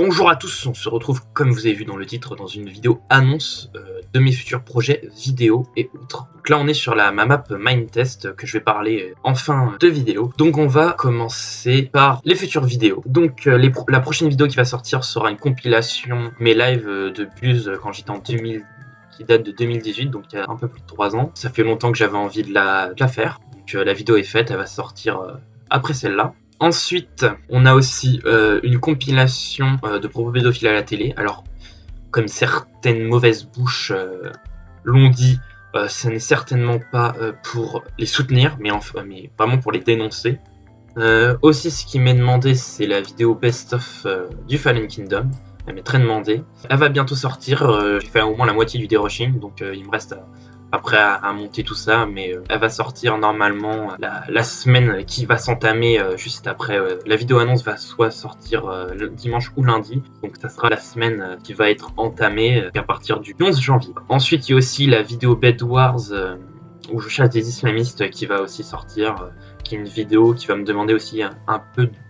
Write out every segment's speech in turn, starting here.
Bonjour à tous, on se retrouve comme vous avez vu dans le titre dans une vidéo annonce de mes futurs projets vidéo et autres. Donc là on est sur ma map Mindtest que je vais parler en fin de vidéo. Donc on va commencer par les futures vidéos. Donc la prochaine vidéo qui va sortir sera une compilation mes lives de Buzz quand j'étais en 2000, qui date de 2018, donc il y a un peu plus de 3 ans. Ça fait longtemps que j'avais envie de la faire. Donc la vidéo est faite, elle va sortir après celle-là. Ensuite, on a aussi une compilation de propos pédophiles à la télé. Alors, comme certaines mauvaises bouches l'ont dit, ce n'est certainement pas pour les soutenir, mais vraiment pour les dénoncer. Aussi, ce qui m'est demandé, c'est la vidéo best-of du Fallen Kingdom. Elle m'est très demandée. Elle va bientôt sortir. J'ai fait au moins la moitié du derushing, donc il me reste après à monter tout ça, mais elle va sortir normalement la semaine qui va s'entamer juste après. La vidéo annonce va soit sortir le dimanche ou lundi, donc ça sera la semaine qui va être entamée à partir du 11 janvier. Ensuite, il y a aussi la vidéo Bed Wars où je chasse des islamistes qui va aussi sortir, qui est une vidéo qui va me demander aussi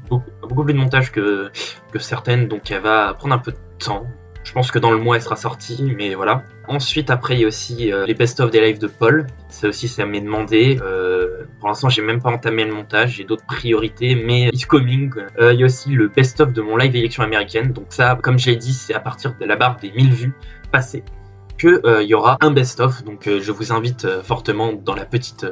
beaucoup plus de montage que certaines, donc elle va prendre un peu de temps. Je pense que dans le mois elle sera sortie, mais voilà. Ensuite, après, il y a aussi les best-of des lives de Paul. Ça aussi, ça m'est demandé. Pour l'instant, j'ai même pas entamé le montage, j'ai d'autres priorités, mais it's coming. Il y a aussi le best-of de mon live élection américaine. Donc ça, comme je l'ai dit, c'est à partir de la barre des 1000 vues passées que il y aura un best-of. Donc je vous invite fortement dans la petite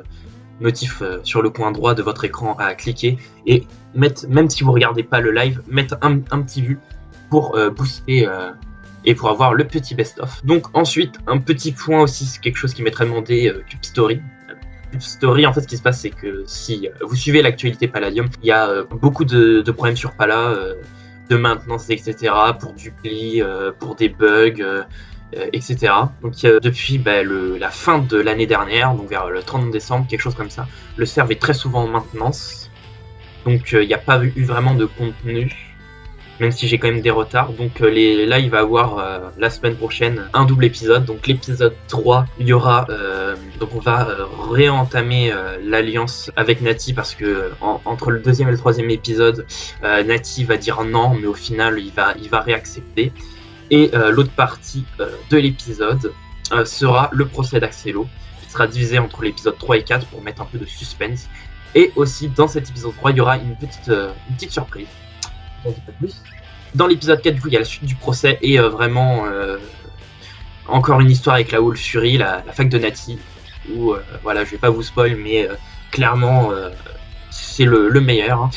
notif sur le coin droit de votre écran à cliquer et mettre, même si vous regardez pas le live, mettre un petit vue pour booster et pour avoir le petit best-of. Donc ensuite, un petit point aussi, c'est quelque chose qui m'est très demandé, Cube Story. Cube Story, en fait, ce qui se passe, c'est que si vous suivez l'actualité Palladium, il y a beaucoup de problèmes sur Pala, de maintenance, etc., pour du pli, pour des bugs, etc. Donc depuis la fin de l'année dernière, donc vers le 30 décembre, quelque chose comme ça, le serve est très souvent en maintenance. Donc il n'y a pas eu vraiment de contenu, même si j'ai quand même des retards. Donc là il va y avoir la semaine prochaine un double épisode. Donc l'épisode 3, il y aura donc on va réentamer l'alliance avec Nati, parce que entre le deuxième et le troisième épisode, Nati va dire non, mais au final il va réaccepter. Et l'autre partie de l'épisode sera le procès d'Axello, qui sera divisé entre l'épisode 3 et 4 pour mettre un peu de suspense. Et aussi dans cet épisode 3, il y aura une petite surprise. Dans l'épisode 4, du coup, il y a la suite du procès et vraiment encore une histoire avec la Wolf Fury, la fac de Nati, où voilà, je vais pas vous spoil, mais clairement c'est le meilleur. Hein.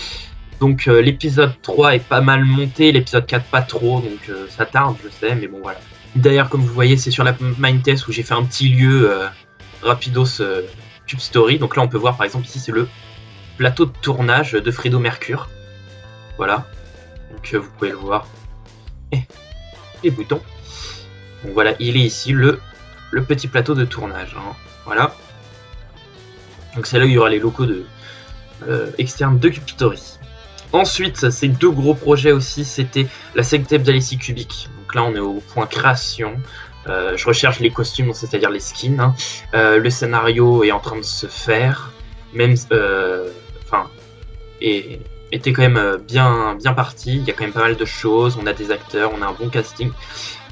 Donc l'épisode 3 est pas mal monté, l'épisode 4 pas trop, donc ça tarde, je sais, mais bon voilà. D'ailleurs, comme vous voyez, c'est sur la Mindtest où j'ai fait un petit lieu rapidos Cube Story. Donc là, on peut voir par exemple ici, c'est le plateau de tournage de Fredo Mercure. Voilà. Donc vous pouvez le voir. Et les boutons. Donc voilà, il est ici le petit plateau de tournage. Hein. Voilà. Donc c'est là où il y aura les locaux externes de Cube Story. Ensuite, ces deux gros projets aussi, c'était la sextape d'Alessi Cubic. Donc là, on est au point création. Je recherche les costumes, c'est-à-dire les skins. Hein. Le scénario est en train de se faire. Même, était quand même bien parti. Il y a quand même pas mal de choses. On a des acteurs, on a un bon casting.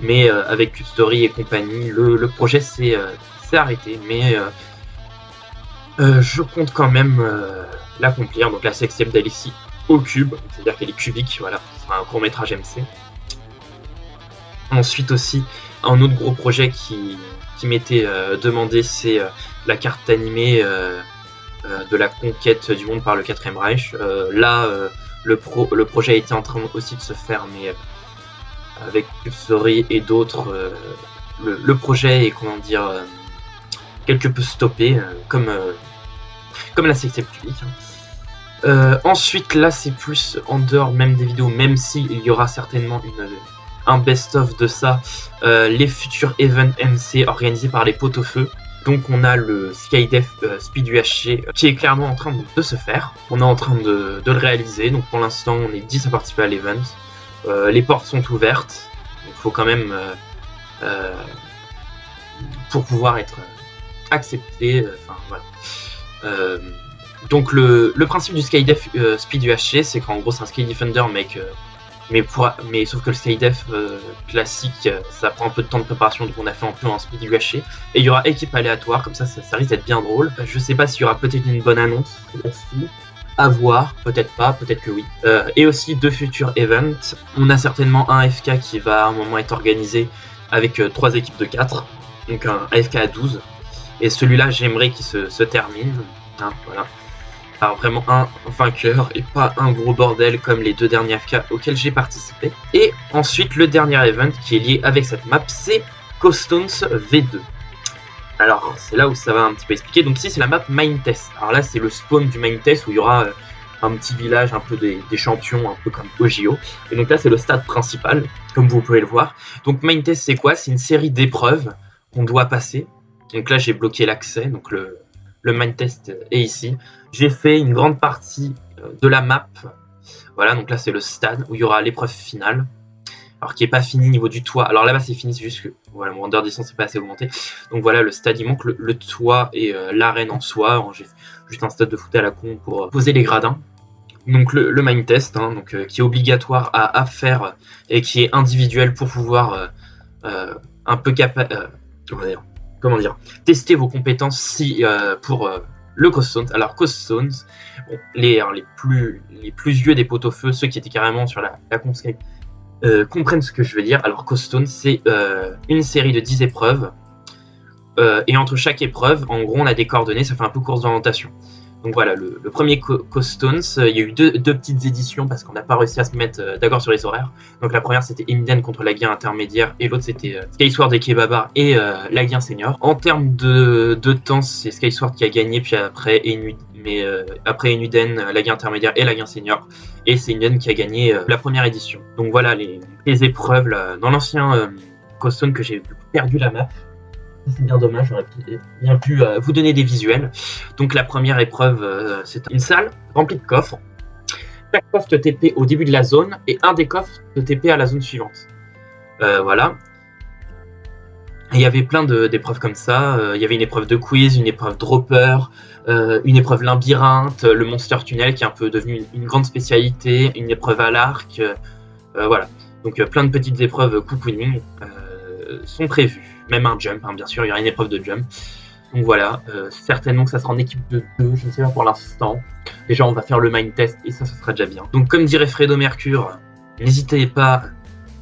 Mais avec Cube Story et compagnie, le projet s'est arrêté. Mais je compte quand même l'accomplir. Donc la sextape d'Alessi au cube, c'est-à-dire qu'elle est cubique, voilà, ce sera un court-métrage MC. Ensuite aussi, un autre gros projet qui m'était demandé, c'est la carte animée de la conquête du monde par le 4ème Reich. Le projet était en train aussi de se faire, mais avec Cube Story et d'autres, le projet est, comment dire, quelque peu stoppé, comme la sextape cubique. Hein. Ensuite, là, c'est plus en dehors même des vidéos, même s'il y aura certainement un best-of de ça, les futurs events MC organisés par les Pot-au-Feu. Donc, on a le Skydef Speed UHC qui est clairement en train de se faire. On est en train de le réaliser. Donc, pour l'instant, on est 10 à participer à l'event. Les portes sont ouvertes. Il faut quand même, pour pouvoir être accepté, voilà. Donc le principe du Skydef Speed UHC, c'est qu'en gros c'est un Sky Defender mais avec mais sauf que le Skydef classique, ça prend un peu de temps de préparation, donc on a fait un peu un speed UHC. Et il y aura équipe aléatoire, comme ça risque d'être bien drôle. Je sais pas s'il y aura peut-être une bonne annonce là-dessus. À voir, peut-être pas, peut-être que oui. Et aussi 2 futurs events. On a certainement un AFK qui va à un moment être organisé avec 3 équipes de 4, donc un AFK à 12. Et celui-là, j'aimerais qu'il se termine. Hein, voilà. Alors vraiment un vainqueur et pas un gros bordel comme les 2 derniers AFK auxquels j'ai participé. Et ensuite, le dernier event qui est lié avec cette map, c'est Costons V2. Alors, c'est là où ça va un petit peu expliquer. Donc ici, c'est la map Mine Test. Alors là, c'est le spawn du Mine Test où il y aura un petit village, un peu des champions, un peu comme OGO. Et donc là, c'est le stade principal, comme vous pouvez le voir. Donc Mine Test, c'est quoi? C'est une série d'épreuves qu'on doit passer. Donc là, j'ai bloqué l'accès. Donc le Mine Test est ici. J'ai fait une grande partie de la map. Voilà, donc là, c'est le stade où il y aura l'épreuve finale. Alors qui n'est pas fini niveau du toit. Alors là-bas c'est fini, c'est juste que voilà, mon render distance n'est pas assez augmenté. Donc voilà, le stade, il manque le toit et l'arène en soi. J'ai juste un stade de foot à la con pour poser les gradins. Donc le Mine Test, hein, donc, qui est obligatoire à faire et qui est individuel pour pouvoir un peu comment dire, tester vos compétences pour le Costons. Alors Costons, bon, les plus vieux des pot-au-feu, ceux qui étaient carrément sur la conscript, comprennent ce que je veux dire. Alors Costons, c'est une série de 10 épreuves et entre chaque épreuve, en gros, on a des coordonnées, ça fait un peu course d'orientation. Donc voilà, le premier Costons, il y a eu deux petites éditions parce qu'on n'a pas réussi à se mettre d'accord sur les horaires. Donc la première c'était Emiden contre la Guerre intermédiaire et l'autre c'était Skysword et Kebabar et la Guerre senior. En termes de temps, c'est Skysword qui a gagné, puis après Emiden, la Guerre intermédiaire et la Guerre senior. Et c'est Emiden qui a gagné la première édition. Donc voilà les épreuves là. Dans l'ancien Costons que j'ai perdu la map. C'est bien dommage, j'aurais bien pu vous donner des visuels. Donc la première épreuve, c'est une salle remplie de coffres. Chaque coffre te TP au début de la zone et un des coffres te TP à la zone suivante. Voilà. Et il y avait plein d'épreuves comme ça. Il y avait une épreuve de quiz, une épreuve dropper, une épreuve labyrinthe, le monster tunnel qui est un peu devenu une grande spécialité, une épreuve à l'arc. Voilà. Donc plein de petites épreuves cocooning sont prévues. Même un jump, hein, bien sûr, il y aura une épreuve de jump. Donc voilà, certainement que ça sera en équipe de 2, je ne sais pas pour l'instant. Déjà, on va faire le Mine Test et ça sera déjà bien. Donc comme dirait Fredo Mercure, n'hésitez pas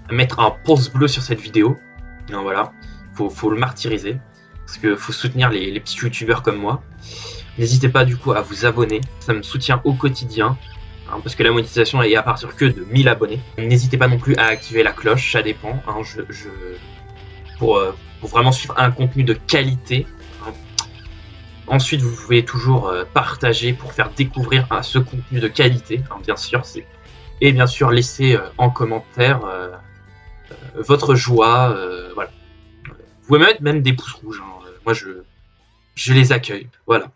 à mettre un pouce bleu sur cette vidéo. Donc, voilà, faut le martyriser, parce qu'il faut soutenir les petits youtubeurs comme moi. N'hésitez pas du coup à vous abonner, ça me soutient au quotidien. Hein, parce que la monétisation est à partir que de 1000 abonnés. N'hésitez pas non plus à activer la cloche, ça dépend. Hein, pour vraiment suivre un contenu de qualité. Ensuite, vous pouvez toujours partager pour faire découvrir ce contenu de qualité, hein, bien sûr. Et bien sûr, laisser en commentaire votre joie. Voilà. Vous pouvez mettre même des pouces rouges. Hein. Moi, je les accueille. Voilà.